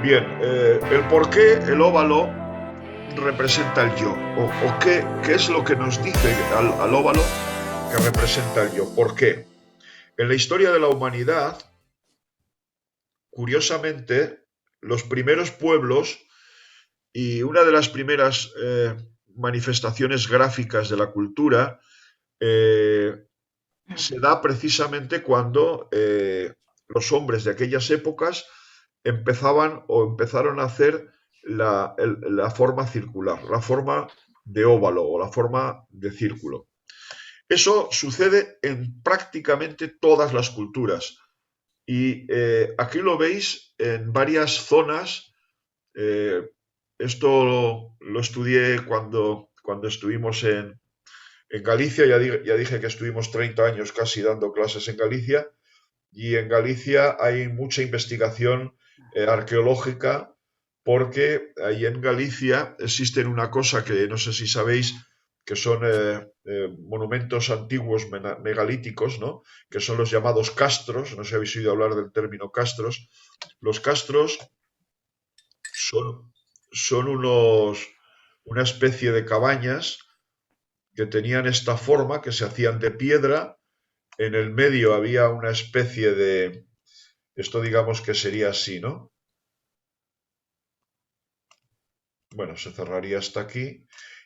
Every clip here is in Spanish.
Bien, el por qué el óvalo representa el yo, o qué es lo que nos dice al óvalo que representa el yo. ¿Por qué? En la historia de la humanidad, curiosamente, los primeros pueblos y una de las primeras manifestaciones gráficas de la cultura eh, se da precisamente cuando los hombres de aquellas épocas empezaban o empezaron a hacer la forma circular, la forma de óvalo o la forma de círculo. Eso sucede en prácticamente todas las culturas y aquí lo veis en varias zonas. eh, Esto lo estudié cuando estuvimos en Galicia, ya dije que estuvimos 30 años casi dando clases en Galicia, y en Galicia hay mucha investigación arqueológica porque ahí en Galicia existen una cosa que no sé si sabéis, que son monumentos antiguos megalíticos, ¿no? Que son los llamados castros. No sé si habéis oído hablar del término castros. Los castros son, son una especie de cabañas que tenían esta forma, que se hacían de piedra. En el medio había una especie de, esto digamos que sería así, ¿no? Bueno, se cerraría hasta aquí.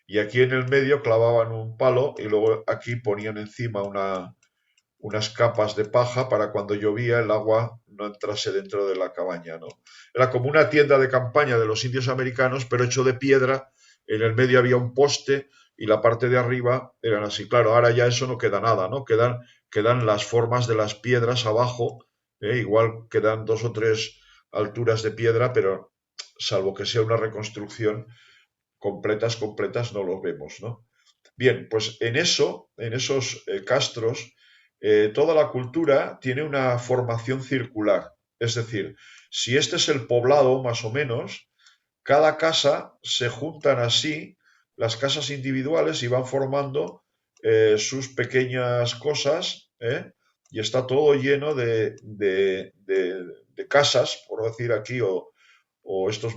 Y aquí en el medio clavaban un palo y luego aquí ponían encima unas capas de paja para cuando llovía el agua no entrase dentro de la cabaña, ¿no? Era como una tienda de campaña de los indios americanos, pero hecho de piedra. En el medio había un poste y la parte de arriba eran así. Claro, ahora ya eso no queda nada, ¿no? Quedan las formas de las piedras abajo, igual quedan dos o tres alturas de piedra, pero salvo que sea una reconstrucción, completas no los vemos, ¿no? Bien, pues en esos castros, toda la cultura tiene una formación circular. Es decir, si este es el poblado, más o menos, cada casa se juntan así, las casas individuales, y van formando sus pequeñas cosas, ¿eh? Y está todo lleno de casas, por decir aquí, o estos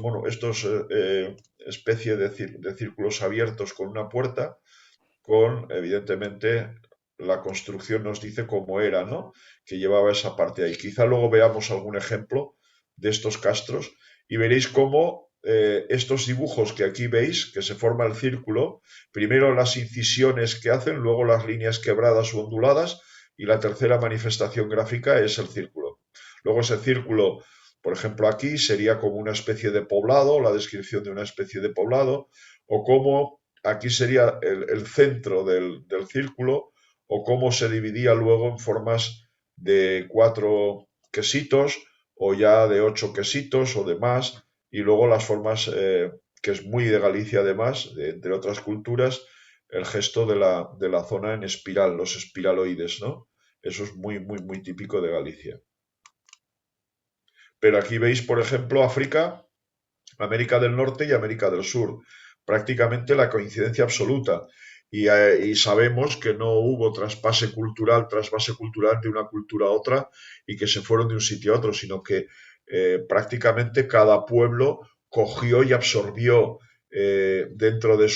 especie de círculos abiertos con una puerta, con, evidentemente, la construcción nos dice cómo era, ¿no? Que llevaba esa parte ahí. Quizá luego veamos algún ejemplo de estos castros y veréis cómo estos dibujos que aquí veis, que se forma el círculo, primero las incisiones que hacen, luego las líneas quebradas o onduladas, y la tercera manifestación gráfica es el círculo. Luego ese círculo, por ejemplo, aquí sería como una especie de poblado, la descripción de una especie de poblado, o como aquí sería el centro del círculo, o cómo se dividía luego en formas de 4 quesitos, o ya de 8 quesitos o de más, y luego las formas, que es muy de Galicia además, entre otras culturas, el gesto de la zona en espiral, los espiraloides, ¿no? Eso es muy típico de Galicia. Pero aquí veis, por ejemplo, África, América del Norte y América del Sur. Prácticamente la coincidencia absoluta. Y sabemos que no hubo trasvase cultural de una cultura a otra y que se fueron de un sitio a otro, sino que prácticamente cada pueblo cogió y absorbió dentro de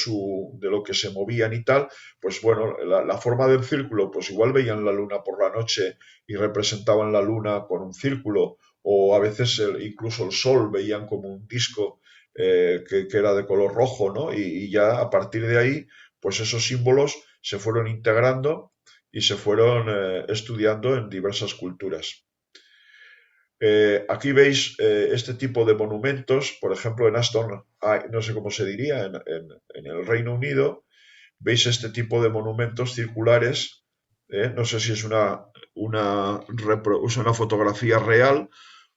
lo que se movían y tal. Pues bueno, la forma del círculo, pues igual veían la luna por la noche y representaban la luna con un círculo, o a veces incluso el sol veían como un disco que era de color rojo, ¿no? Y ya a partir de ahí, pues esos símbolos se fueron integrando y se fueron estudiando en diversas culturas. Aquí veis este tipo de monumentos, por ejemplo en Aston, no sé cómo se diría, en el Reino Unido, veis este tipo de monumentos circulares. No sé si es es una fotografía real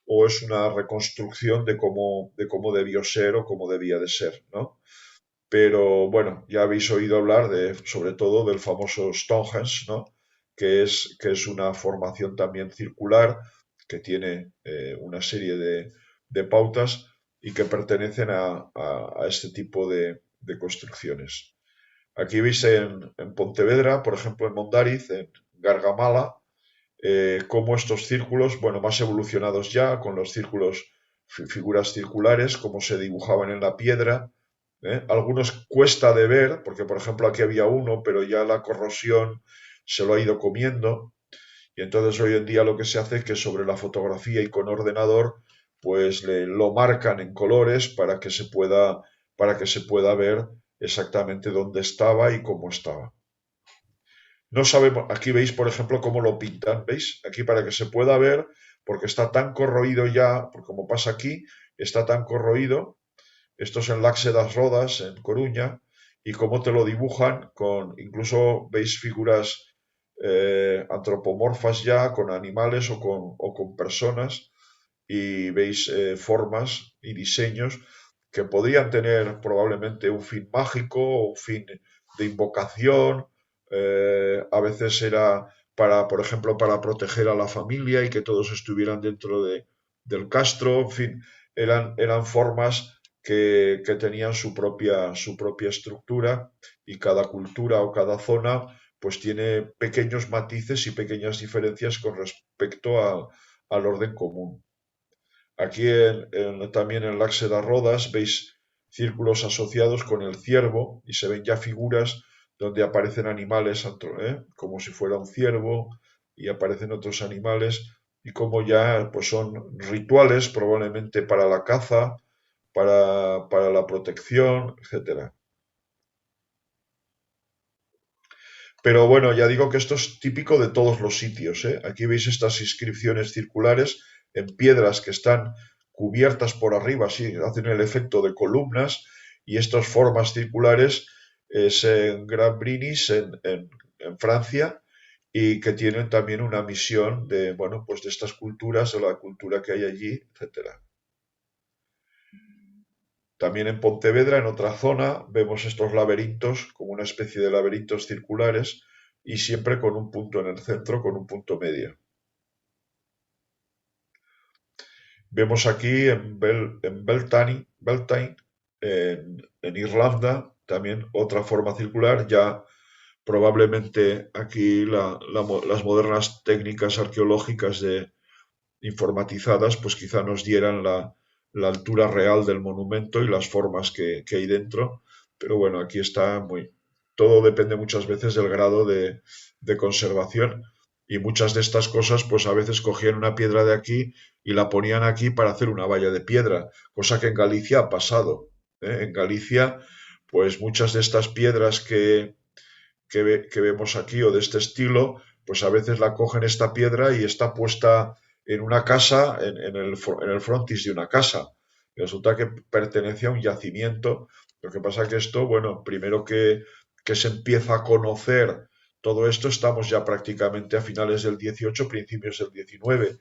o es una reconstrucción de cómo debió ser o cómo debía de ser, ¿no? Pero bueno, ya habéis oído hablar sobre todo del famoso Stonehenge, ¿no? Que es una formación también circular que tiene una serie de pautas y que pertenecen a este tipo de construcciones. Aquí veis en Pontevedra, por ejemplo, en Mondariz, en Gargamala, cómo estos círculos, bueno, más evolucionados ya, con los círculos, figuras circulares, cómo se dibujaban en la piedra. Algunos cuesta de ver, porque por ejemplo aquí había uno, pero ya la corrosión se lo ha ido comiendo. Y entonces hoy en día lo que se hace es que sobre la fotografía y con ordenador, pues lo marcan en colores para que se pueda ver exactamente dónde estaba y cómo estaba. No sabemos, aquí veis, por ejemplo, cómo lo pintan, ¿veis? Aquí para que se pueda ver, porque está tan corroído ya, como pasa aquí, está tan corroído, esto es en Laxe das Rodas, en Coruña, y cómo te lo dibujan con, incluso veis figuras antropomorfas ya, con animales o con personas, y veis formas y diseños que podrían tener probablemente un fin mágico o un fin de invocación. A veces era para, por ejemplo, para proteger a la familia y que todos estuvieran dentro del castro. En fin, eran formas que tenían su propia estructura y cada cultura o cada zona pues tiene pequeños matices y pequeñas diferencias con respecto al orden común. Aquí también en Láxeda Rodas veis círculos asociados con el ciervo y se ven ya figuras donde aparecen animales como si fuera un ciervo y aparecen otros animales y como ya pues son rituales probablemente para la caza, para la protección, etcétera. Pero bueno, ya digo que esto es típico de todos los sitios, ¿eh? Aquí veis estas inscripciones circulares en piedras que están cubiertas por arriba, sí, hacen el efecto de columnas, y estas formas circulares es en Gran Brinis, en Francia, y que tienen también una misión de, bueno, pues de estas culturas, de la cultura que hay allí, etcétera. También en Pontevedra, en otra zona, vemos estos laberintos, como una especie de laberintos circulares, y siempre con un punto en el centro, con un punto medio. Vemos aquí en Beltane, en Irlanda, también otra forma circular, ya probablemente aquí las modernas técnicas arqueológicas informatizadas, pues quizá nos dieran la altura real del monumento y las formas que hay dentro. Pero bueno, aquí está muy. Todo depende muchas veces del grado de conservación. Y muchas de estas cosas, pues a veces cogían una piedra de aquí y la ponían aquí para hacer una valla de piedra, cosa que en Galicia ha pasado. En Galicia, pues muchas de estas piedras que vemos aquí o de este estilo, pues a veces la cogen esta piedra y está puesta en una casa, en el frontis de una casa. Y resulta que pertenece a un yacimiento. Lo que pasa que esto, bueno, primero que se empieza a conocer todo esto, estamos ya prácticamente a finales del 18, principios del 19.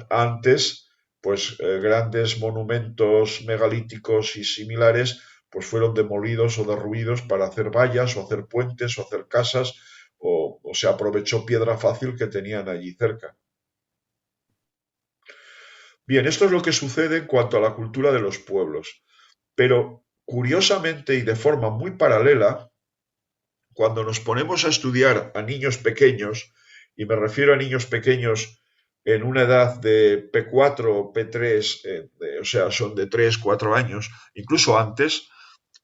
Antes, pues grandes monumentos megalíticos y similares pues fueron demolidos o derruidos para hacer vallas o hacer puentes o hacer casas o se aprovechó piedra fácil que tenían allí cerca. Bien, esto es lo que sucede en cuanto a la cultura de los pueblos. Pero curiosamente y de forma muy paralela, cuando nos ponemos a estudiar a niños pequeños, y me refiero a niños pequeños en una edad de P4 o P3, o sea, son de 3, 4 años, incluso antes,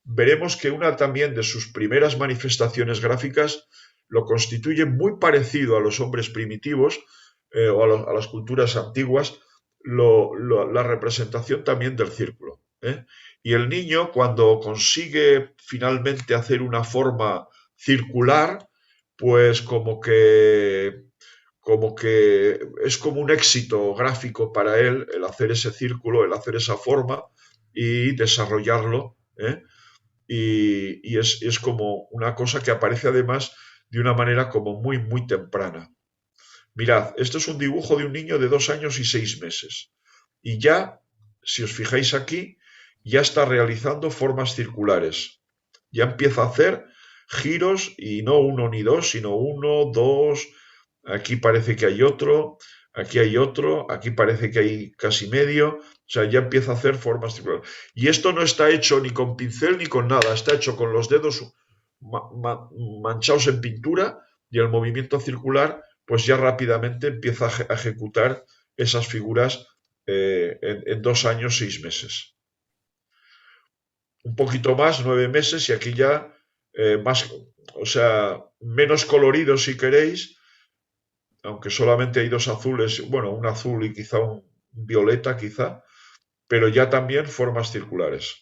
veremos que una también de sus primeras manifestaciones gráficas lo constituye muy parecido a los hombres primitivos o a las culturas antiguas, la representación también del círculo. Y el niño, cuando consigue finalmente hacer una forma circular, pues como que es como un éxito gráfico para él el hacer ese círculo, el hacer esa forma y desarrollarlo. Y es como una cosa que aparece además de una manera como muy, muy temprana. Mirad, esto es un dibujo de un niño de 2 años y 6 meses. Y ya, si os fijáis aquí, ya está realizando formas circulares. Ya empieza a hacer giros y no uno ni dos, sino uno, dos. Aquí parece que hay otro, aquí parece que hay casi medio. O sea, ya empieza a hacer formas circulares. Y esto no está hecho ni con pincel ni con nada, está hecho con los dedos manchados en pintura y el movimiento circular pues ya rápidamente empieza a ejecutar esas figuras en 2 años, 6 meses. Un poquito más, 9 meses y aquí ya más, o sea, menos colorido si queréis, aunque solamente hay dos azules, bueno, un azul y quizá un violeta quizá, pero ya también formas circulares.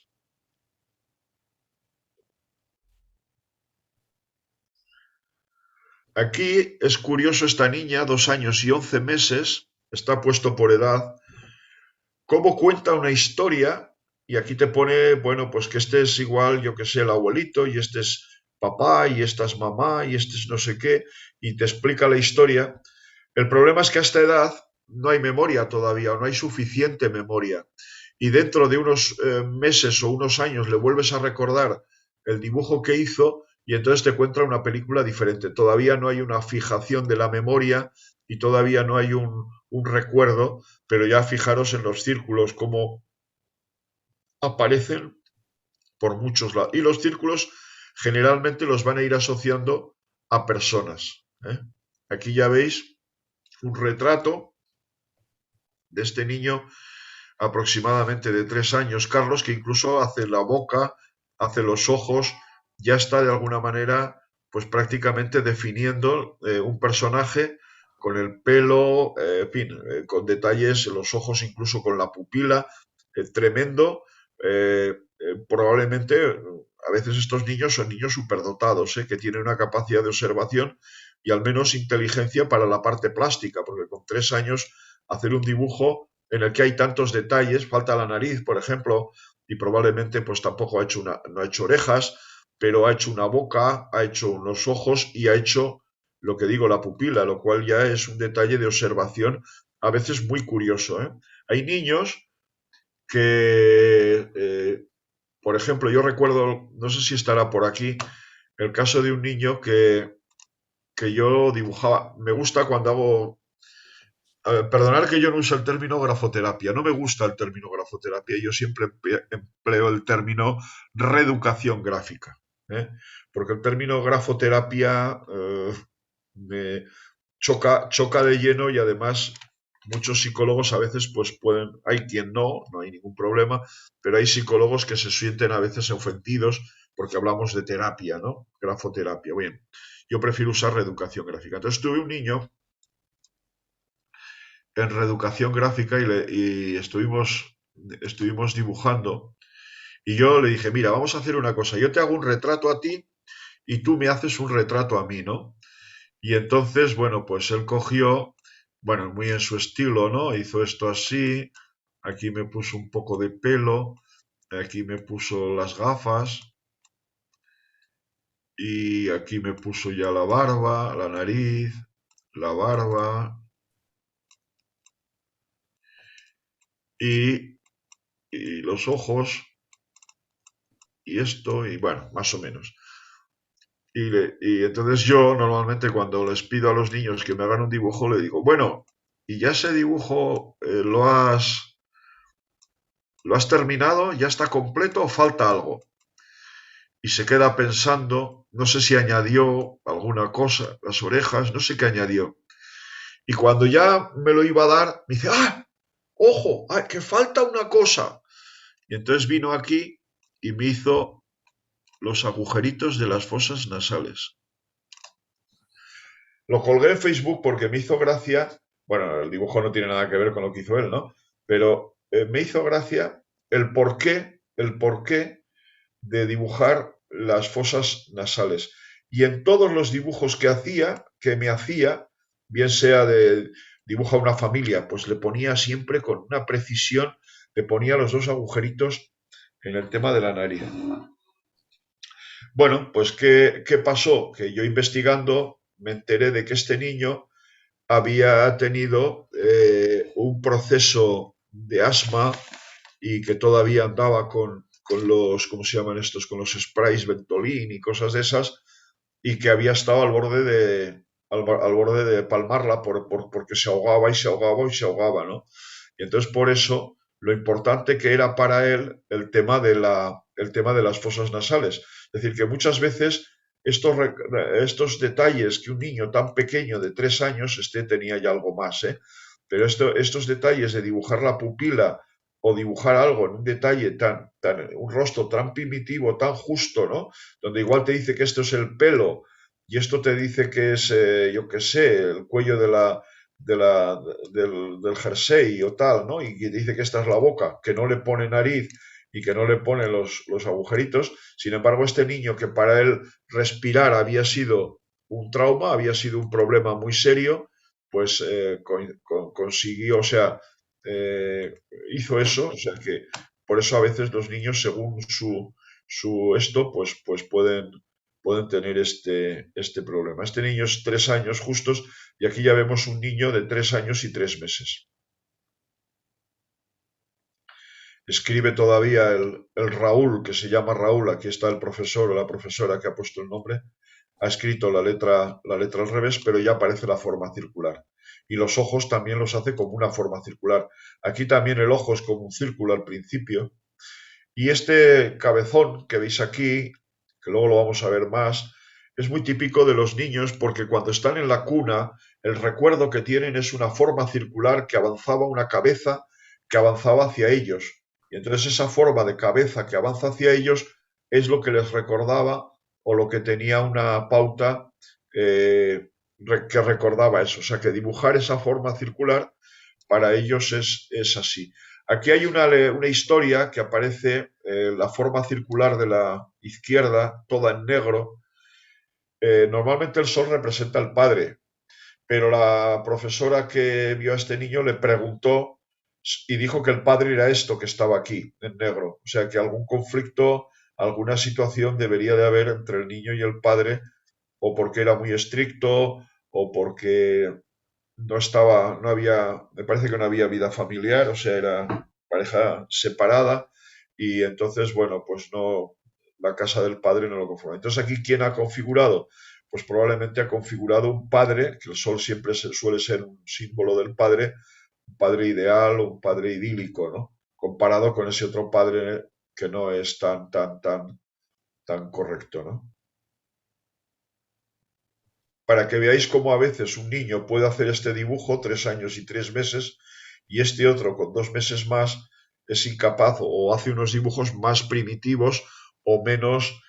Aquí es curioso esta niña, 2 años y 11 meses, está puesto por edad, cómo cuenta una historia, y aquí te pone, bueno, pues que este es igual, yo que sé, el abuelito, y este es papá, y esta es mamá, y este es no sé qué, y te explica la historia. El problema es que a esta edad no hay memoria todavía, o no hay suficiente memoria. Y dentro de unos meses o unos años le vuelves a recordar el dibujo que hizo y entonces te cuenta una película diferente. Todavía no hay una fijación de la memoria y todavía no hay un recuerdo, pero ya fijaros en los círculos, cómo aparecen por muchos lados. Y los círculos generalmente los van a ir asociando a personas. ¿Eh? Aquí ya veis un retrato de este niño aproximadamente de 3 años, Carlos, que incluso hace la boca, hace los ojos, ya está de alguna manera, pues prácticamente definiendo un personaje con el pelo, en fin, con detalles, los ojos incluso con la pupila, tremendo. Probablemente, a veces estos niños son niños superdotados, que tienen una capacidad de observación y al menos inteligencia para la parte plástica, porque con 3 años hacer un dibujo en el que hay tantos detalles, falta la nariz, por ejemplo, y probablemente pues tampoco no ha hecho orejas, pero ha hecho una boca, ha hecho unos ojos y ha hecho lo que digo, la pupila, lo cual ya es un detalle de observación a veces muy curioso. Hay niños que, por ejemplo, yo recuerdo, no sé si estará por aquí, el caso de un niño que yo dibujaba. Me gusta cuando hago. Perdonar que yo no use el término grafoterapia. No me gusta el término grafoterapia. Yo siempre empleo el término reeducación gráfica. ¿eh? Porque el término grafoterapia me choca de lleno y además muchos psicólogos a veces pues pueden, hay quien no hay ningún problema, pero hay psicólogos que se sienten a veces ofendidos porque hablamos de terapia, ¿no? Grafoterapia. Bien, yo prefiero usar reeducación gráfica. Entonces tuve un niño en reeducación gráfica y estuvimos dibujando y yo le dije, mira, vamos a hacer una cosa, yo te hago un retrato a ti y tú me haces un retrato a mí, ¿no? Y entonces, bueno, pues él cogió, bueno, muy en su estilo, ¿no? Hizo esto así, aquí me puso un poco de pelo, aquí me puso las gafas y aquí me puso ya la barba, la nariz, la barba y, y los ojos y esto y bueno, más o menos. Y entonces yo normalmente cuando les pido a los niños que me hagan un dibujo, le digo, bueno, ¿y ya ese dibujo lo has terminado? ¿Ya está completo o falta algo? Y se queda pensando, no sé si añadió alguna cosa, las orejas, no sé qué añadió. Y cuando ya me lo iba a dar, me dice, ¡ah! ¡Ojo! ¡Ah, que falta una cosa! Y entonces vino aquí y me hizo los agujeritos de las fosas nasales. Lo colgué en Facebook porque me hizo gracia, bueno, el dibujo no tiene nada que ver con lo que hizo él, ¿no? Pero me hizo gracia el porqué de dibujar las fosas nasales. Y en todos los dibujos que me hacía, bien sea de dibuja una familia, pues le ponía siempre con una precisión, le ponía los dos agujeritos en el tema de la nariz. Bueno, pues ¿qué pasó? Que yo investigando me enteré de que este niño había tenido un proceso de asma y que todavía andaba con los, ¿cómo se llaman estos? Con los sprays Ventolin y cosas de esas, y que había estado al borde de palmarla porque se ahogaba y se ahogaba y se ahogaba, ¿no? Y entonces por eso lo importante que era para él el tema de las fosas nasales. Es decir, que muchas veces estos detalles que un niño tan pequeño de 3 años, tenía ya algo más, ¿eh? Pero estos detalles de dibujar la pupila o dibujar algo en un detalle un rostro tan primitivo, tan justo, ¿no? Donde igual te dice que esto es el pelo y esto te dice que es, yo qué sé, el cuello de la, del jersey o tal, ¿no? Y que dice que esta es la boca, que no le pone nariz y que no le pone los agujeritos. Sin embargo, este niño que para él respirar había sido un trauma, había sido un problema muy serio, pues consiguió, o sea, eh, hizo eso, o sea que por eso a veces los niños, según su esto, pues pueden tener este problema. Este niño es 3 años justos y aquí ya vemos un niño de 3 años y 3 meses. Escribe todavía el Raúl, que se llama Raúl, aquí está el profesor o la profesora que ha puesto el nombre, ha escrito la letra al revés, pero ya aparece la forma circular. Y los ojos también los hace como una forma circular. Aquí también el ojo es como un círculo al principio. Y este cabezón que veis aquí, que luego lo vamos a ver más, es muy típico de los niños porque cuando están en la cuna, el recuerdo que tienen es una forma circular que avanzaba una cabeza que avanzaba hacia ellos. Y entonces esa forma de cabeza que avanza hacia ellos es lo que les recordaba o lo que tenía una pauta que recordaba eso. O sea que dibujar esa forma circular para ellos es así. Aquí hay una historia que aparece, la forma circular de la izquierda, toda en negro. Normalmente el sol representa al padre, pero la profesora que vio a este niño le preguntó y dijo que el padre era esto que estaba aquí, en negro. O sea que algún conflicto, alguna situación debería de haber entre el niño y el padre, o porque era muy estricto, o porque no había, me parece que no había vida familiar, o sea, era pareja separada y entonces, bueno, pues no, la casa del padre no lo conforma. Entonces aquí, ¿quién ha configurado? Pues probablemente ha configurado un padre, que el sol siempre suele ser un símbolo del padre, un padre ideal o un padre idílico, ¿no? Comparado con ese otro padre que no es tan correcto, ¿no? Para que veáis cómo a veces un niño puede hacer este dibujo, 3 años y 3 meses, y este otro con 2 meses más es incapaz o hace unos dibujos más primitivos o menos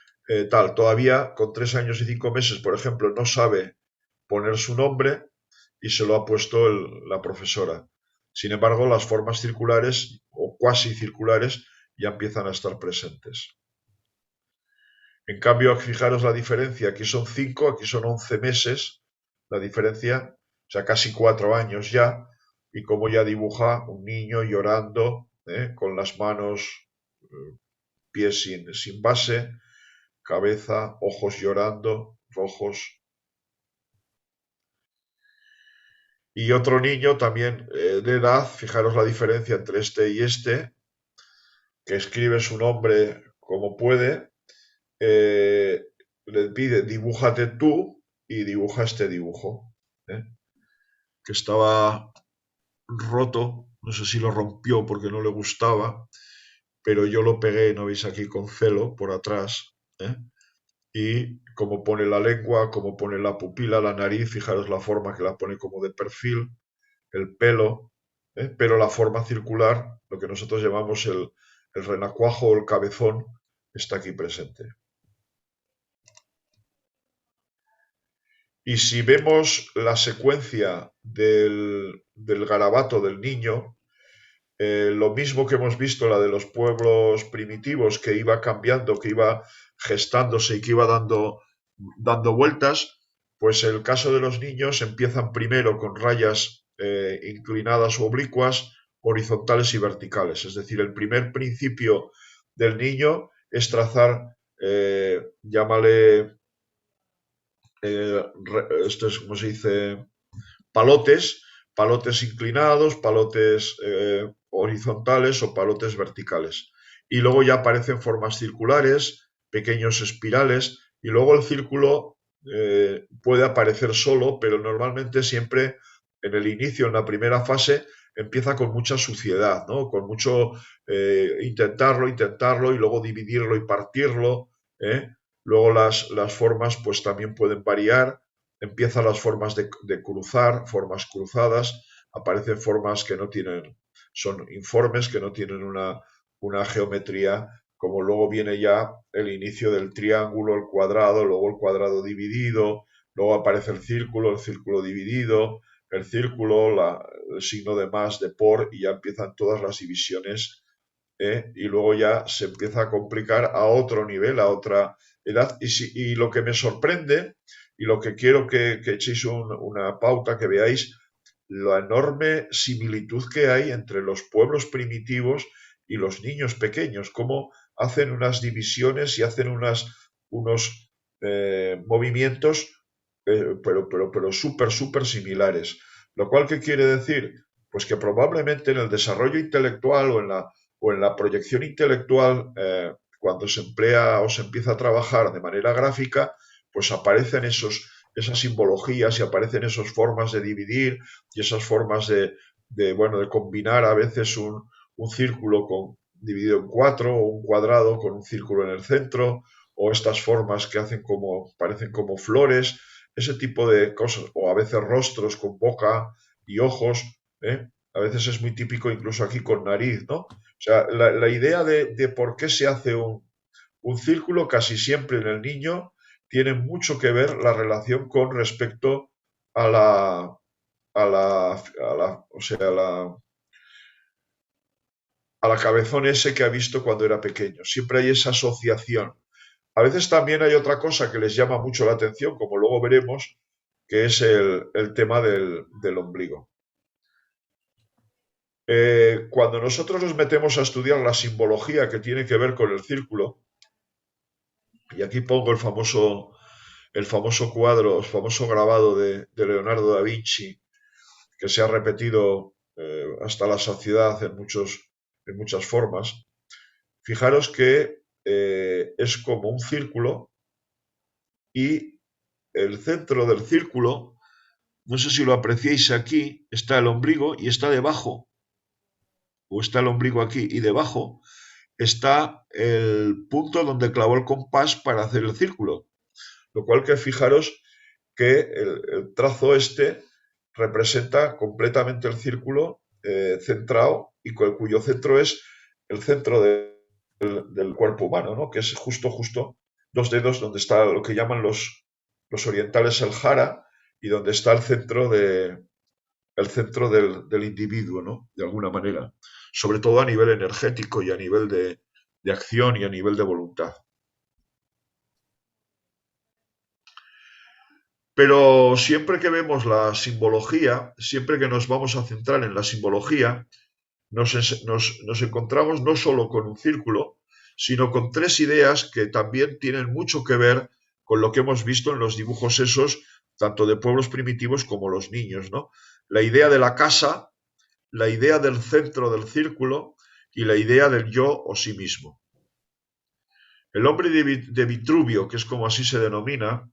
tal. Todavía con 3 años y 5 meses, por ejemplo, no sabe poner su nombre y se lo ha puesto la profesora. Sin embargo, las formas circulares o cuasi circulares ya empiezan a estar presentes. En cambio, fijaros la diferencia, aquí son 5, aquí son 11 meses, la diferencia, o sea, casi 4 años ya, y como ya dibuja un niño llorando, con las manos, pies sin base, cabeza, ojos llorando, rojos. Y otro niño también de edad, fijaros la diferencia entre este y este, que escribe su nombre como puede, eh, le pide dibújate tú y dibuja este dibujo, ¿eh? Que estaba roto, no sé si lo rompió porque no le gustaba, pero yo lo pegué, no veis aquí con celo por atrás, ¿eh? Y como pone la lengua, como pone la pupila, la nariz, fijaros la forma que la pone como de perfil, el pelo, pero la forma circular, lo que nosotros llamamos el renacuajo o el cabezón, está aquí presente. Y si vemos la secuencia del garabato del niño, lo mismo que hemos visto, la de los pueblos primitivos, que iba cambiando, que iba gestándose y que iba dando vueltas, pues el caso de los niños empiezan primero con rayas inclinadas o oblicuas, horizontales y verticales. Es decir, el primer principio del niño es trazar, llámale, esto es como se dice, palotes inclinados, palotes horizontales o palotes verticales. Y luego ya aparecen formas circulares, pequeños espirales, y luego el círculo puede aparecer solo, pero normalmente siempre en el inicio, en la primera fase, empieza con mucha suciedad, ¿no? Con mucho intentarlo y luego dividirlo y partirlo, ¿eh? Luego las formas pues también pueden variar. Empiezan las formas de cruzar, formas cruzadas, aparecen formas que no tienen, son informes, que no tienen una geometría, como luego viene ya el inicio del triángulo, el cuadrado, luego el cuadrado dividido, luego aparece el círculo dividido, el círculo, el signo de más, de por, y ya empiezan todas las divisiones, y luego ya se empieza a complicar a otro nivel, a otra edad. Y lo que me sorprende y lo que quiero que echéis una pauta, que veáis la enorme similitud que hay entre los pueblos primitivos y los niños pequeños, cómo hacen unas divisiones y hacen unos movimientos, pero súper, súper similares. Lo cual, ¿qué quiere decir? Pues que probablemente en el desarrollo intelectual o en la proyección intelectual, cuando se emplea o se empieza a trabajar de manera gráfica, pues aparecen esas simbologías y aparecen esas formas de dividir y esas formas bueno, de combinar a veces un círculo dividido en cuatro o un cuadrado con un círculo en el centro, o estas formas que parecen como flores, ese tipo de cosas, o a veces rostros con boca y ojos, ¿eh? A veces es muy típico incluso aquí con nariz, ¿no? O sea, la idea de por qué se hace un círculo casi siempre en el niño tiene mucho que ver la relación con respecto a o sea, a la cabezón ese que ha visto cuando era pequeño. Siempre hay esa asociación. A veces también hay otra cosa que les llama mucho la atención, como luego veremos, que es el tema del ombligo. Cuando nosotros nos metemos a estudiar la simbología que tiene que ver con el círculo, y aquí pongo el famoso cuadro, el famoso grabado de Leonardo da Vinci, que se ha repetido hasta la saciedad en muchas formas. Fijaros que es como un círculo y el centro del círculo, no sé si lo apreciáis aquí, está el ombligo y está debajo, o está el ombligo aquí y debajo está el punto donde clavó el compás para hacer el círculo. Lo cual, que fijaros que el trazo este representa completamente el círculo centrado, y cuyo centro es el centro del cuerpo humano, ¿no? Que es justo dos dedos, donde está lo que llaman los orientales el jara, y donde está el centro del individuo, ¿no? De alguna manera. Sobre todo a nivel energético y a nivel de acción y a nivel de voluntad. Pero siempre que vemos la simbología, siempre que nos vamos a centrar en la simbología, nos encontramos no solo con un círculo, sino con tres ideas que también tienen mucho que ver con lo que hemos visto en los dibujos esos, tanto de pueblos primitivos como los niños, ¿no? La idea de la casa, la idea del centro del círculo y la idea del yo o sí mismo. El hombre de Vitruvio, que es como así se denomina,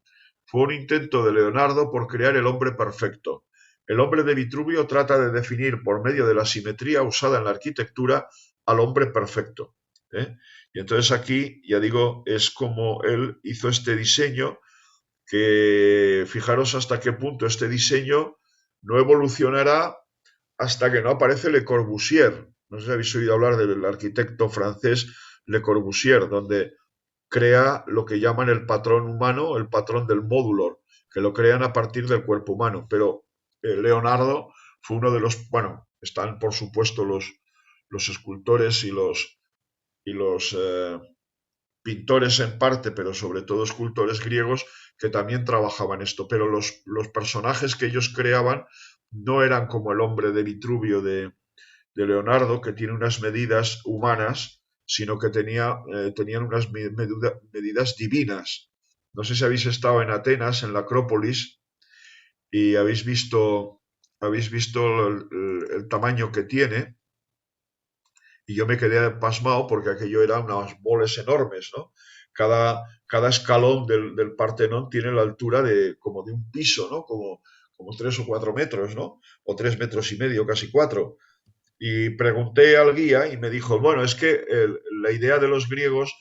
fue un intento de Leonardo por crear el hombre perfecto. El hombre de Vitruvio trata de definir por medio de la simetría usada en la arquitectura al hombre perfecto, ¿eh? Y entonces aquí, ya digo, es como él hizo este diseño, que fijaros hasta qué punto este diseño no evolucionará hasta que no aparece Le Corbusier. No sé si habéis oído hablar del arquitecto francés Le Corbusier, donde crea lo que llaman el patrón humano, el patrón del módulo, que lo crean a partir del cuerpo humano. Pero Leonardo fue uno de los, bueno, están por supuesto los escultores y los pintores en parte, pero sobre todo escultores griegos que también trabajaban esto. Pero los personajes que ellos creaban no eran como el hombre de Vitruvio de Leonardo, que tiene unas medidas humanas, sino que tenían unas medidas divinas. No sé si habéis estado en Atenas, en la Acrópolis, y habéis visto el tamaño que tiene, y yo me quedé pasmado porque aquello eran unas boles enormes, ¿no? Cada escalón del Partenón tiene la altura como de un piso, ¿no? Como 3 o 4 metros, ¿no? O 3 metros y medio, casi 4. Y pregunté al guía y me dijo, bueno, es que la idea de los griegos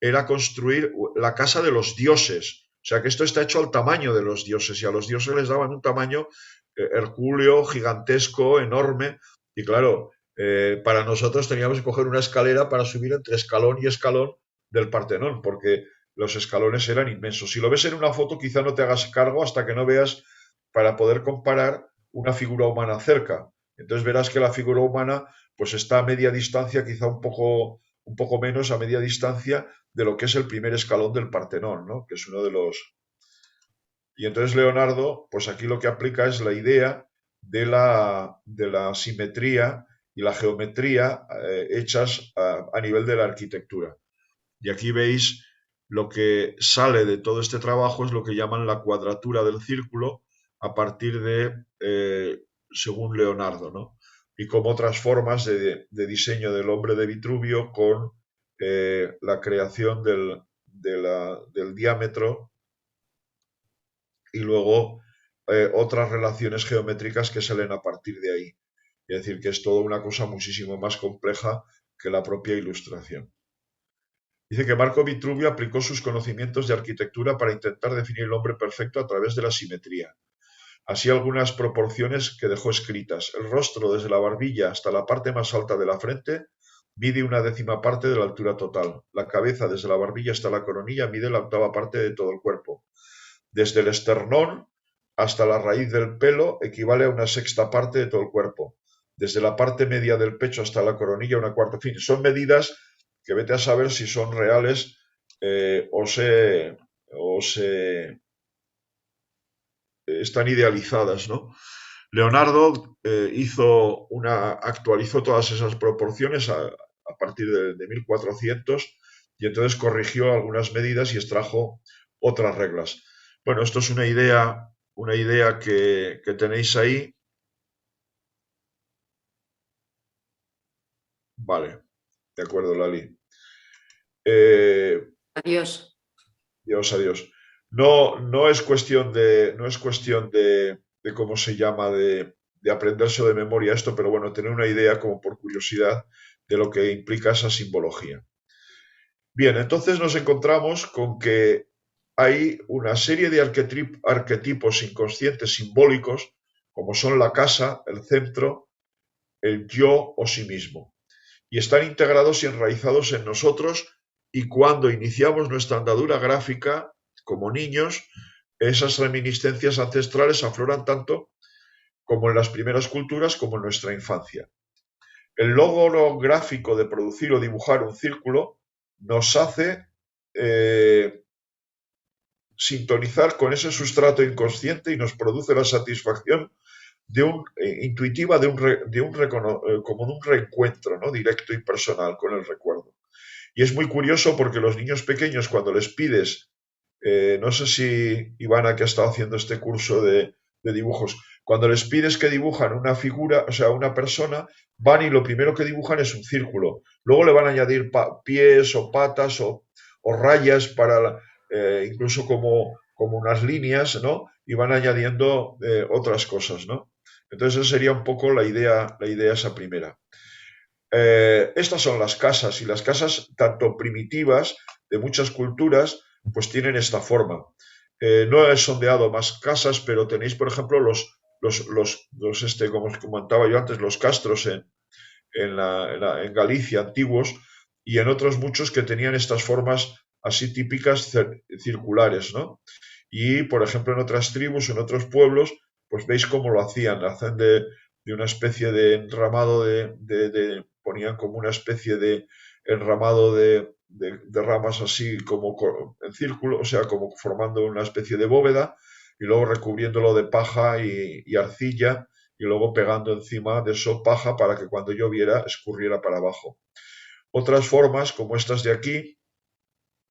era construir la casa de los dioses. O sea que esto está hecho al tamaño de los dioses y a los dioses les daban un tamaño hercúleo, gigantesco, enorme. Y claro, para nosotros teníamos que coger una escalera para subir entre escalón y escalón del Partenón, porque los escalones eran inmensos. Si lo ves en una foto, quizá no te hagas cargo hasta que no veas para poder comparar una figura humana cerca. Entonces verás que la figura humana pues está a media distancia, quizá un poco menos a media distancia de lo que es el primer escalón del Partenón, ¿no? Que es uno de los... Y entonces Leonardo, pues aquí lo que aplica es la idea de la simetría y la geometría hechas a nivel de la arquitectura. Y aquí veis lo que sale de todo este trabajo es lo que llaman la cuadratura del círculo a partir de, según Leonardo, ¿no? Y como otras formas de diseño del hombre de Vitruvio con la creación del diámetro y luego otras relaciones geométricas que salen a partir de ahí. Es decir, que es toda una cosa muchísimo más compleja que la propia ilustración. Dice que Marco Vitruvio aplicó sus conocimientos de arquitectura para intentar definir el hombre perfecto a través de la simetría. Así algunas proporciones que dejó escritas. El rostro desde la barbilla hasta la parte más alta de la frente mide una décima parte de la altura total. La cabeza desde la barbilla hasta la coronilla mide la octava parte de todo el cuerpo. Desde el esternón hasta la raíz del pelo equivale a una sexta parte de todo el cuerpo. Desde la parte media del pecho hasta la coronilla una cuarta. En fin, son medidas que vete a saber si son reales o se están idealizadas, ¿no? Leonardo actualizó todas esas proporciones a partir de 1400 y entonces corrigió algunas medidas y extrajo otras reglas. Bueno, esto es una idea que tenéis ahí. Vale, de acuerdo, Lali. Adiós. Dios, adiós. No, no es cuestión de cómo se llama, de aprenderse de memoria esto, pero bueno, tener una idea como por curiosidad de lo que implica esa simbología. Bien, entonces nos encontramos con que hay una serie de arquetipos inconscientes simbólicos, como son la casa, el centro, el yo o sí mismo, y están integrados y enraizados en nosotros y cuando iniciamos nuestra andadura gráfica como niños, esas reminiscencias ancestrales afloran tanto como en las primeras culturas como en nuestra infancia. El logro gráfico de producir o dibujar un círculo nos hace sintonizar con ese sustrato inconsciente y nos produce la satisfacción intuitiva como de un reencuentro, ¿no? Directo y personal con el recuerdo. Y es muy curioso porque los niños pequeños cuando les pides, no sé si Ivana que ha estado haciendo este curso de dibujos, cuando les pides que dibujan una figura, o sea, una persona, van y lo primero que dibujan es un círculo. Luego le van a añadir pies o patas o rayas para incluso como unas líneas, ¿no? Y van añadiendo otras cosas, ¿no? Entonces esa sería un poco la idea esa primera. Estas son las casas y las casas tanto primitivas de muchas culturas pues tienen esta forma. No he sondeado más casas, pero tenéis por ejemplo como os comentaba yo antes, los castros en Galicia antiguos y en otros muchos que tenían estas formas así típicas circulares, ¿no? Y por ejemplo en otras tribus, en otros pueblos, pues veis cómo lo hacen de una especie de enramado ponían como una especie de enramado de ramas así como en círculo, o sea, como formando una especie de bóveda y luego recubriéndolo de paja y arcilla y luego pegando encima de eso paja para que cuando lloviera escurriera para abajo. Otras formas, como estas de aquí,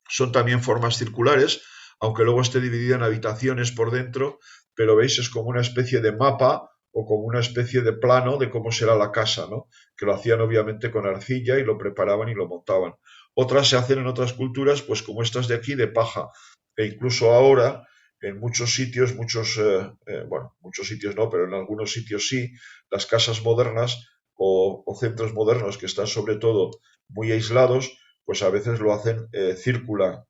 son también formas circulares, aunque luego esté dividida en habitaciones por dentro, pero veis, es como una especie de mapa o como una especie de plano de cómo será la casa, ¿no? Que lo hacían obviamente con arcilla y lo preparaban y lo montaban. Otras se hacen en otras culturas, pues como estas de aquí, de paja. E incluso ahora, en muchos sitios, bueno, muchos sitios no, pero en algunos sitios sí, las casas modernas o centros modernos que están sobre todo muy aislados, pues a veces lo hacen circular.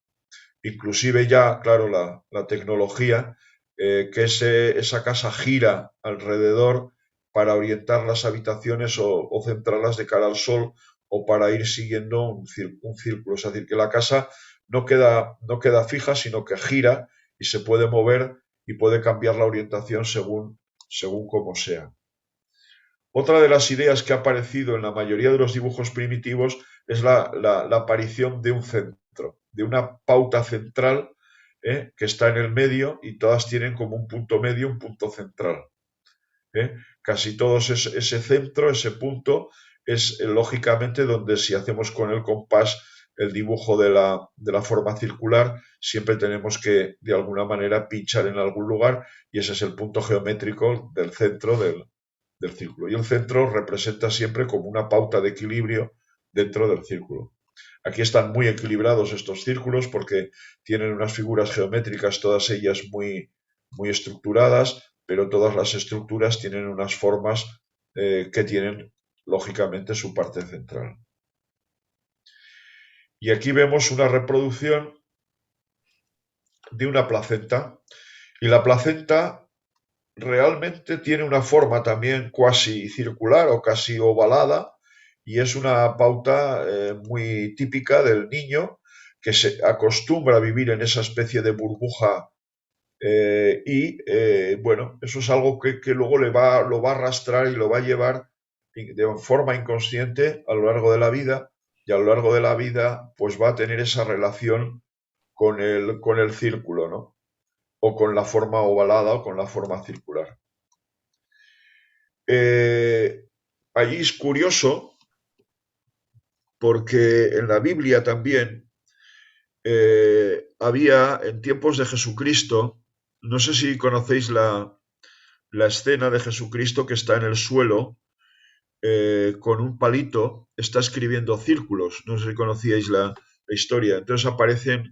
Inclusive ya, claro, la tecnología, que esa casa gira alrededor para orientar las habitaciones o centrarlas de cara al sol o para ir siguiendo un círculo. Es decir, que la casa no queda fija, sino que gira y se puede mover y puede cambiar la orientación según como sea. Otra de las ideas que ha aparecido en la mayoría de los dibujos primitivos es la aparición de un centro, de una pauta central, que está en el medio y todas tienen como un punto medio, un punto central. Casi todos ese centro, ese punto, es lógicamente donde si hacemos con el compás el dibujo de la forma circular, siempre tenemos que de alguna manera pinchar en algún lugar y ese es el punto geométrico del centro del círculo. Y el centro representa siempre como una pauta de equilibrio dentro del círculo. Aquí están muy equilibrados estos círculos porque tienen unas figuras geométricas, todas ellas muy, muy estructuradas, pero todas las estructuras tienen unas formas que tienen lógicamente su parte central. Y aquí vemos una reproducción de una placenta. Y la placenta realmente tiene una forma también cuasi circular o casi ovalada y es una pauta muy típica del niño que se acostumbra a vivir en esa especie de burbuja bueno, eso es algo que luego lo va a arrastrar y lo va a llevar de forma inconsciente a lo largo de la vida y a lo largo de la vida pues va a tener esa relación con el círculo, ¿no? O con la forma ovalada o con la forma circular. Allí es curioso porque en la Biblia también había en tiempos de Jesucristo, no sé si conocéis la escena de Jesucristo que está en el suelo con un palito, está escribiendo círculos, no sé si conocíais la historia, entonces aparecen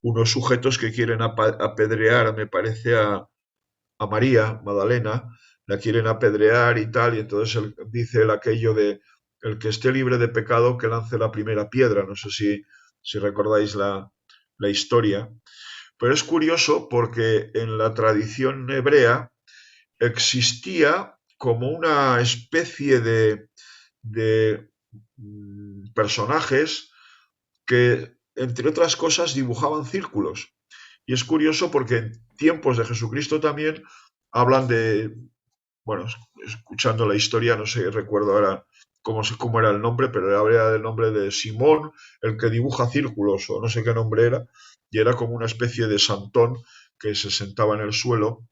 unos sujetos que quieren apedrear, me parece, a María Magdalena, la quieren apedrear y tal, y entonces dice aquello de el que esté libre de pecado que lance la primera piedra, no sé si recordáis la historia, pero es curioso porque en la tradición hebrea existía como una especie de personajes que, entre otras cosas, dibujaban círculos. Y es curioso porque en tiempos de Jesucristo también hablan de, bueno, escuchando la historia, no sé, recuerdo ahora cómo era el nombre, pero era el nombre de Simón, el que dibuja círculos, o no sé qué nombre era, y era como una especie de santón que se sentaba en el suelo,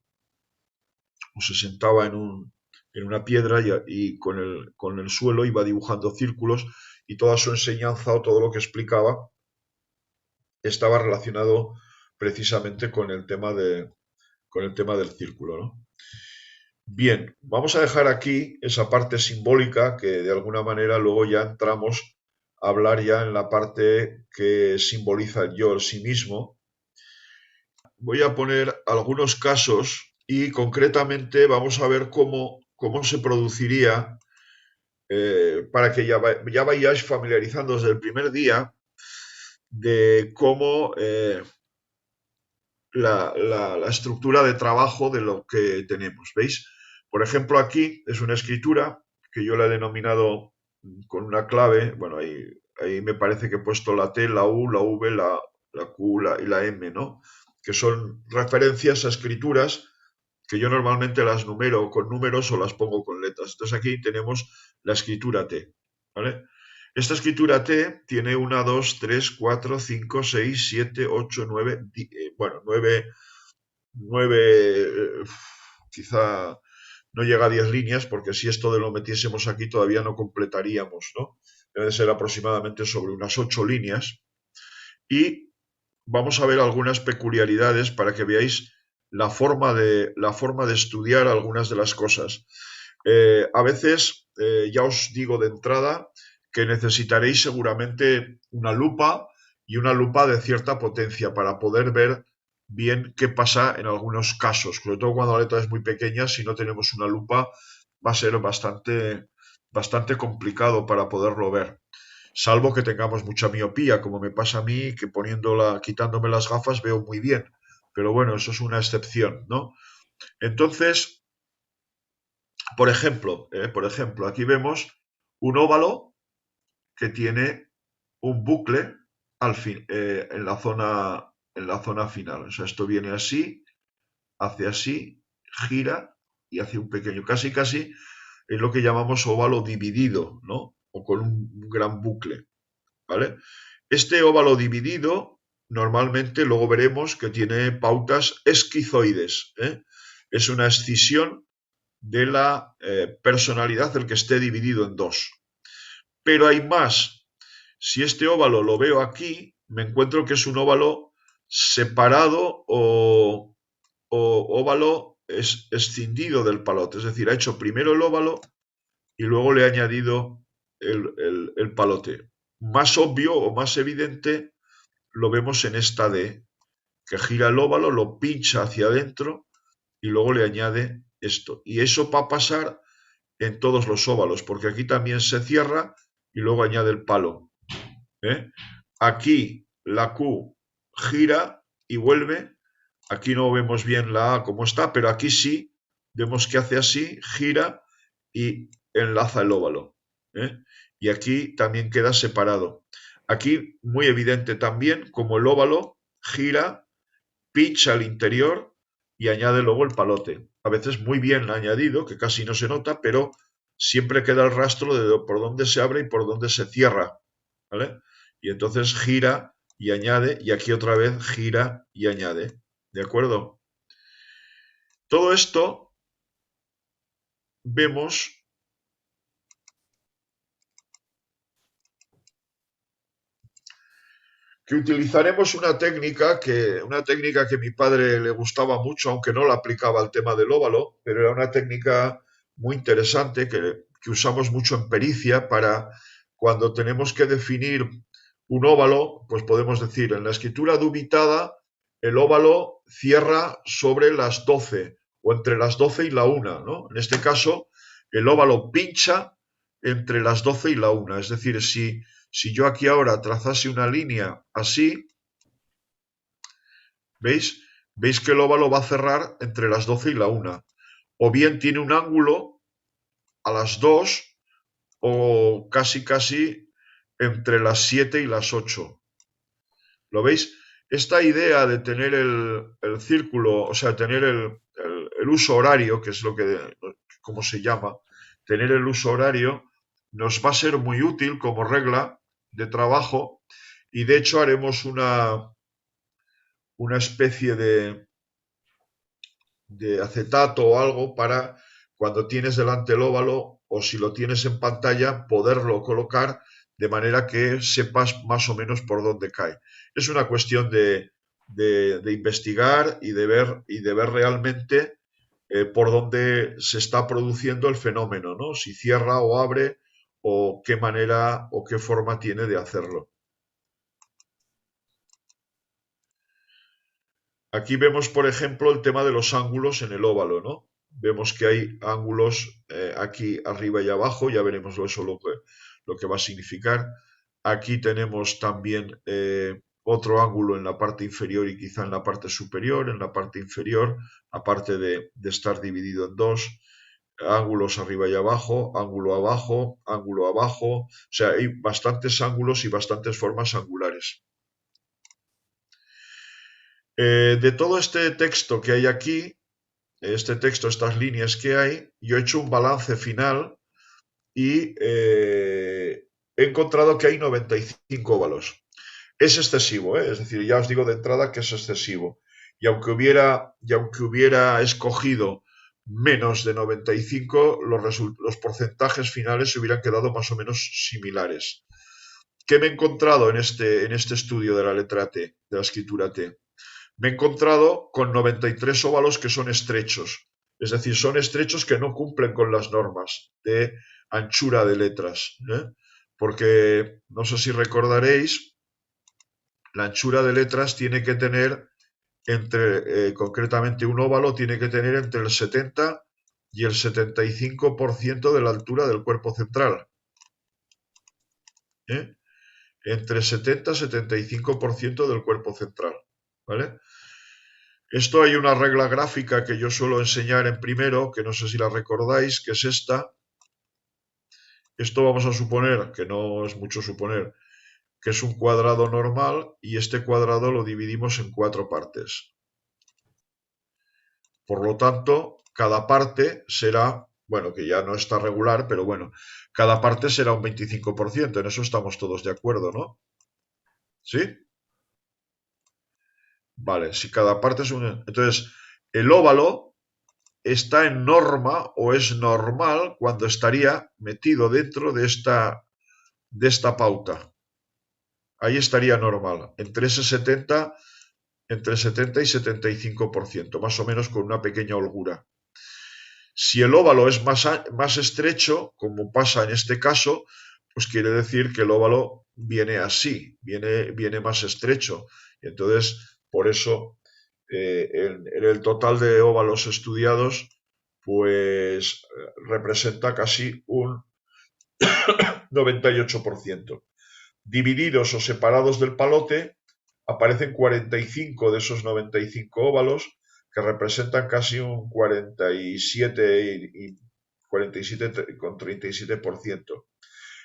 o se sentaba en una piedra y con el suelo iba dibujando círculos y toda su enseñanza o todo lo que explicaba estaba relacionado precisamente con el tema del círculo, ¿no? Bien, vamos a dejar aquí esa parte simbólica que de alguna manera luego ya entramos a hablar ya en la parte que simboliza el yo, el sí mismo. Voy a poner algunos casos y concretamente vamos a ver cómo se produciría para que ya vayáis familiarizando desde el primer día de cómo la estructura de trabajo de lo que tenemos. ¿Veis? Por ejemplo, aquí es una escritura que yo la he denominado con una clave, bueno, ahí me parece que he puesto la T, la U, la V, la Q y la M, ¿no? Que son referencias a escrituras que yo normalmente las numero con números o las pongo con letras. Entonces aquí tenemos la escritura T, ¿vale? Esta escritura T tiene 1, 2, 3, 4, 5, 6, 7, 8, 9, bueno, 9, quizá no llega a 10 líneas, porque si esto de lo metiésemos aquí todavía no completaríamos, ¿no? Debe de ser aproximadamente sobre unas 8 líneas. Y vamos a ver algunas peculiaridades para que veáis la forma de estudiar algunas de las cosas. A veces, ya os digo de entrada, que necesitaréis seguramente una lupa y una lupa de cierta potencia para poder ver bien qué pasa en algunos casos, sobre todo cuando la letra es muy pequeña, si no tenemos una lupa va a ser bastante complicado para poderlo ver. salvo que tengamos mucha miopía, como me pasa a mí, que quitándome las gafas veo muy bien. Pero bueno, eso es una excepción, ¿no? Entonces, por ejemplo, aquí vemos un óvalo que tiene un bucle en la zona final. O sea, esto viene así, hace así, gira y hace un pequeño, casi casi es lo que llamamos óvalo dividido, ¿no? O con un gran bucle, ¿vale? Este óvalo dividido normalmente luego veremos que tiene pautas esquizoides, ¿eh? Es una escisión de la personalidad del que esté dividido en dos. Pero hay más. Si este óvalo lo veo aquí, me encuentro que es un óvalo separado o óvalo escindido del palote. Es decir, ha hecho primero el óvalo y luego le ha añadido el palote. Más obvio o más evidente lo vemos en esta D, que gira el óvalo, lo pincha hacia adentro y luego le añade esto. Y eso va a pasar en todos los óvalos, porque aquí también se cierra y luego añade el palo, ¿eh? Aquí la Q gira y vuelve. Aquí no vemos bien la A como está, pero aquí sí vemos que hace así, gira y enlaza el óvalo, ¿eh? Y aquí también queda separado. Aquí muy evidente también como el óvalo gira, pincha al interior y añade luego el palote. A veces muy bien añadido, que casi no se nota, pero siempre queda el rastro de por dónde se abre y por dónde se cierra, ¿vale? Y entonces gira y añade, y aquí otra vez gira y añade. ¿De acuerdo? Todo esto vemos que utilizaremos una técnica que a mi padre le gustaba mucho, aunque no la aplicaba al tema del óvalo, pero era una técnica muy interesante que usamos mucho en pericia para cuando tenemos que definir un óvalo, pues podemos decir, en la escritura dubitada, el óvalo cierra sobre las 12 o entre las 12 y la 1, ¿no? En este caso, el óvalo pincha entre las 12 y la 1. Es decir, si yo aquí ahora trazase una línea así, ¿veis? ¿Veis que el óvalo va a cerrar entre las 12 y la 1? O bien tiene un ángulo a las 2 o casi casi entre las 7 y las 8. ¿Lo veis? Esta idea de tener el círculo, o sea, tener el uso horario, que es como se llama, tener el uso horario, nos va a ser muy útil como regla de trabajo y de hecho haremos una especie de acetato o algo para cuando tienes delante el óvalo o si lo tienes en pantalla poderlo colocar de manera que sepas más o menos por dónde cae. Es una cuestión de investigar y de ver realmente por dónde se está produciendo el fenómeno, ¿no? Si cierra o abre o qué manera o qué forma tiene de hacerlo. Aquí vemos, por ejemplo, el tema de los ángulos en el óvalo, ¿no? Vemos que hay ángulos aquí arriba y abajo, ya veremos eso lo que va a significar. Aquí tenemos también otro ángulo en la parte inferior y quizá en la parte superior, en la parte inferior, aparte de estar dividido en dos. Ángulos arriba y abajo, ángulo abajo, ángulo abajo. O sea, hay bastantes ángulos y bastantes formas angulares. De todo este texto que hay aquí, estas líneas que hay, yo he hecho un balance final y he encontrado que hay 95 óvalos. Es excesivo, ¿eh? Es decir, ya os digo de entrada que es excesivo. Y aunque hubiera escogido menos de 95, los porcentajes finales se hubieran quedado más o menos similares. ¿Qué me he encontrado en este estudio de la letra T, de la escritura T? Me he encontrado con 93 óvalos que son estrechos. Es decir, son estrechos que no cumplen con las normas de anchura de letras, ¿eh? Porque, no sé si recordaréis, la anchura de letras tiene que tener concretamente un óvalo tiene que tener entre el 70 y el 75% de la altura del cuerpo central, ¿eh? entre 70 y 75% del cuerpo central, ¿vale? Esto hay una regla gráfica que yo suelo enseñar en primero, que no sé si la recordáis, que es esta. Esto vamos a suponer, que no es mucho suponer, que es un cuadrado normal y este cuadrado lo dividimos en 4 partes. Por lo tanto, cada parte será, bueno, que ya no está regular, pero bueno, cada parte será un 25%, en eso estamos todos de acuerdo, ¿no? ¿Sí? Vale, si cada parte es un... Entonces, el óvalo está en norma o es normal cuando estaría metido dentro de esta pauta. Ahí estaría normal, entre 70 y 75%, más o menos con una pequeña holgura. Si el óvalo es más estrecho, como pasa en este caso, pues quiere decir que el óvalo viene así, viene más estrecho. Y entonces, por eso, en el total de óvalos estudiados, pues representa casi un 98%. Divididos o separados del palote, aparecen 45 de esos 95 óvalos, que representan casi un 47,37%.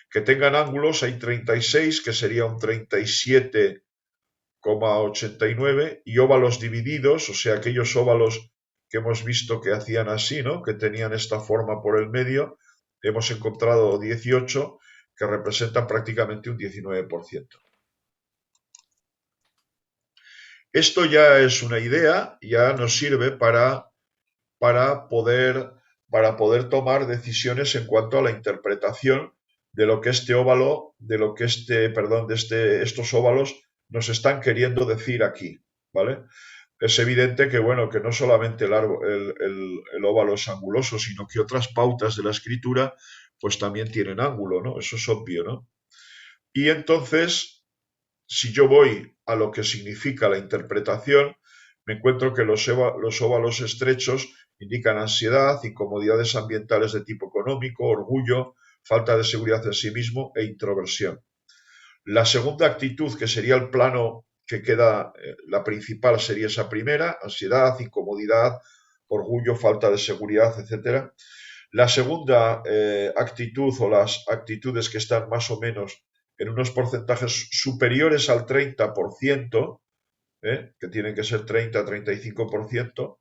Que tengan ángulos, hay 36, que sería un 37,89, y óvalos divididos, o sea, aquellos óvalos que hemos visto que hacían así, ¿no? Que tenían esta forma por el medio, hemos encontrado 18, que representan prácticamente un 19%. Esto ya es una idea, ya nos sirve para poder, para poder tomar decisiones en cuanto a la interpretación de lo que este óvalo, de lo que estos óvalos nos están queriendo decir aquí, ¿vale? Es evidente que, bueno, que no solamente el óvalo es anguloso, sino que otras pautas de la escritura, pues también tienen ángulo, ¿no? Eso es obvio, ¿no? Y entonces, si yo voy a lo que significa la interpretación, me encuentro que los óvalos estrechos indican ansiedad, incomodidades ambientales de tipo económico, orgullo, falta de seguridad en sí mismo e introversión. La segunda actitud, que sería el plano que queda, la principal sería esa primera, ansiedad, incomodidad, orgullo, falta de seguridad, etc. La segunda actitud o las actitudes que están más o menos en unos porcentajes superiores al 30%, que tienen que ser 30-35%,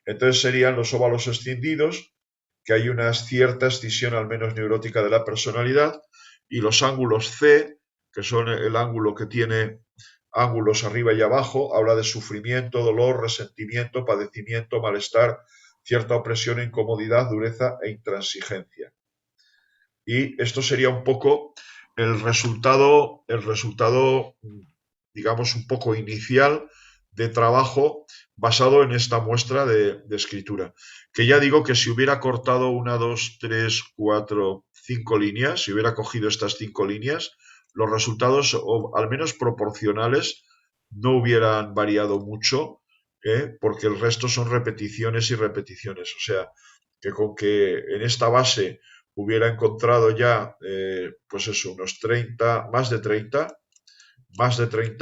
entonces serían los óvalos escindidos, que hay una cierta escisión al menos neurótica de la personalidad, y los ángulos C, que son el ángulo que tiene ángulos arriba y abajo, habla de sufrimiento, dolor, resentimiento, padecimiento, malestar, cierta opresión, incomodidad, dureza e intransigencia. Y esto sería un poco el resultado, digamos, un poco inicial de trabajo basado en esta muestra de escritura. Que ya digo que si hubiera cortado 1, 2, 3, 4, 5 líneas, si hubiera cogido estas 5 líneas, los resultados, o al menos proporcionales, no hubieran variado mucho, porque el resto son repeticiones y repeticiones. O sea, que con que en esta base hubiera encontrado ya, pues eso, unos 30, más de 30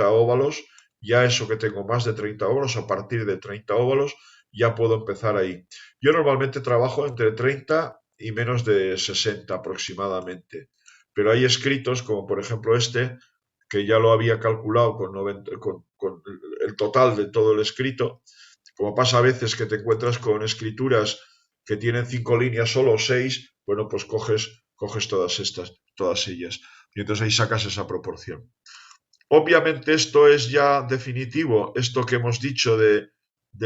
óvalos, ya eso que tengo más de 30 óvalos, a partir de 30 óvalos ya puedo empezar ahí. Yo normalmente trabajo entre 30 y menos de 60 aproximadamente, pero hay escritos como por ejemplo este, que ya lo había calculado con el total de todo el escrito, como pasa a veces que te encuentras con escrituras que tienen 5 líneas solo o 6, bueno, pues coges todas ellas, y entonces ahí sacas esa proporción. Obviamente esto es ya definitivo, esto que hemos dicho de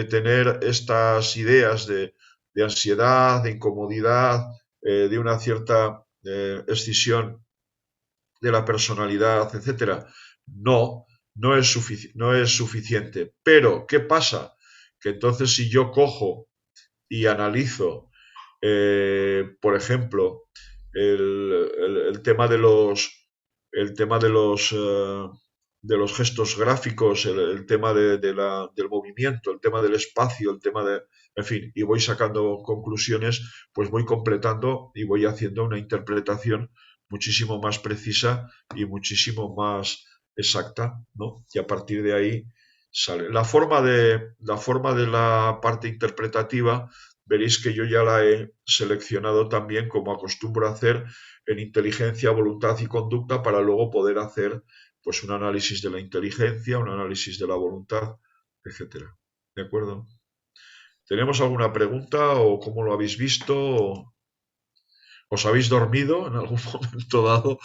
tener estas ideas de ansiedad, de incomodidad, de una cierta escisión de la personalidad, etcétera. No es suficiente. Pero, ¿qué pasa? Que entonces si yo cojo y analizo, por ejemplo, el tema el tema de los gestos gráficos, el tema del movimiento, el tema del espacio, el tema de, en fin, y voy sacando conclusiones, pues voy completando y voy haciendo una interpretación muchísimo más precisa y muchísimo más exacta, ¿no? Y a partir de ahí sale. La forma de la parte interpretativa, veréis que yo ya la he seleccionado también, como acostumbro a hacer en inteligencia, voluntad y conducta, para luego poder hacer pues un análisis de la inteligencia, un análisis de la voluntad, etcétera. ¿De acuerdo? ¿Tenemos alguna pregunta o cómo lo habéis visto? ¿Os habéis dormido en algún momento dado?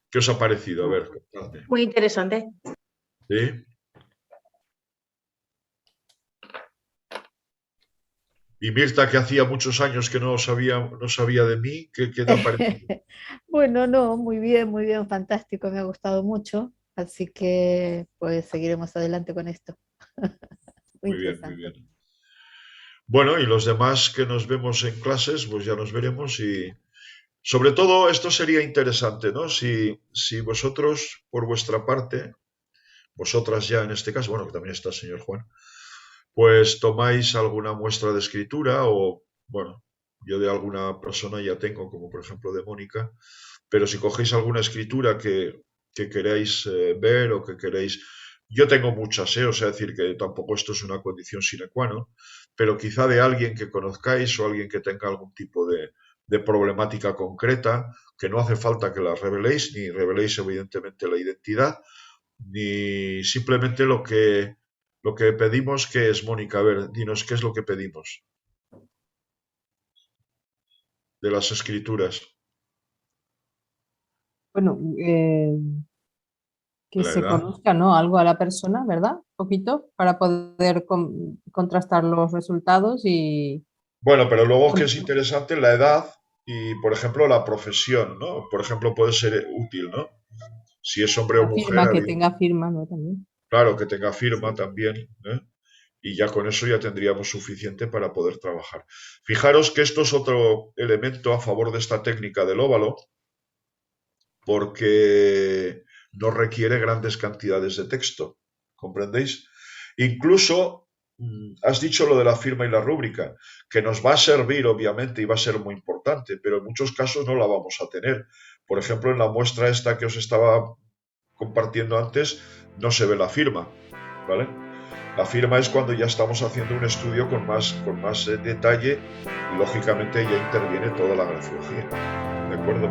¿Qué os ha parecido? A ver, contadme. Muy interesante. ¿Sí? Y Mirta, que hacía muchos años que no sabía de mí, ¿qué te ha parecido? Bueno, no, muy bien, fantástico, me ha gustado mucho, así que pues seguiremos adelante con esto. Muy Muy bien, muy interesante. bien. Bueno, y los demás que nos vemos en clases, pues ya nos veremos y sobre todo esto sería interesante, ¿no? Si vosotros, por vuestra parte, vosotras ya en este caso, bueno, que también está el señor Juan, pues tomáis alguna muestra de escritura o, bueno, yo de alguna persona ya tengo, como por ejemplo de Mónica, pero si cogéis alguna escritura que queráis ver o que queréis... Yo tengo muchas, o sea, decir que tampoco esto es una condición sine qua non, pero quizá de alguien que conozcáis o alguien que tenga algún tipo de problemática concreta, que no hace falta que la reveléis, ni reveléis evidentemente la identidad, ni simplemente lo que pedimos, que es, Mónica, a ver, dinos qué es lo que pedimos de las escrituras. Bueno, que La se edad. conozca, ¿no? Algo a la persona, ¿verdad? Poquito, para poder contrastar los resultados y... Bueno, pero luego que Bueno, es interesante la edad y, por ejemplo, la profesión, ¿no? Por ejemplo, puede ser útil, ¿no? Si es hombre o la mujer, firma, que tenga firma, ¿no? También. claro, que tenga firma Sí. también, ¿eh? Y ya con eso ya tendríamos suficiente para poder trabajar. Fijaros que esto es otro elemento a favor de esta técnica del óvalo, porque no requiere grandes cantidades de texto, ¿comprendéis? Incluso has dicho lo de la firma y la rúbrica, que nos va a servir obviamente y va a ser muy importante, pero en muchos casos no la vamos a tener. Por ejemplo, en la muestra esta que os estaba compartiendo antes, no se ve la firma, ¿vale? La firma es cuando ya estamos haciendo un estudio con más detalle y lógicamente ya interviene toda la grafología, ¿de acuerdo?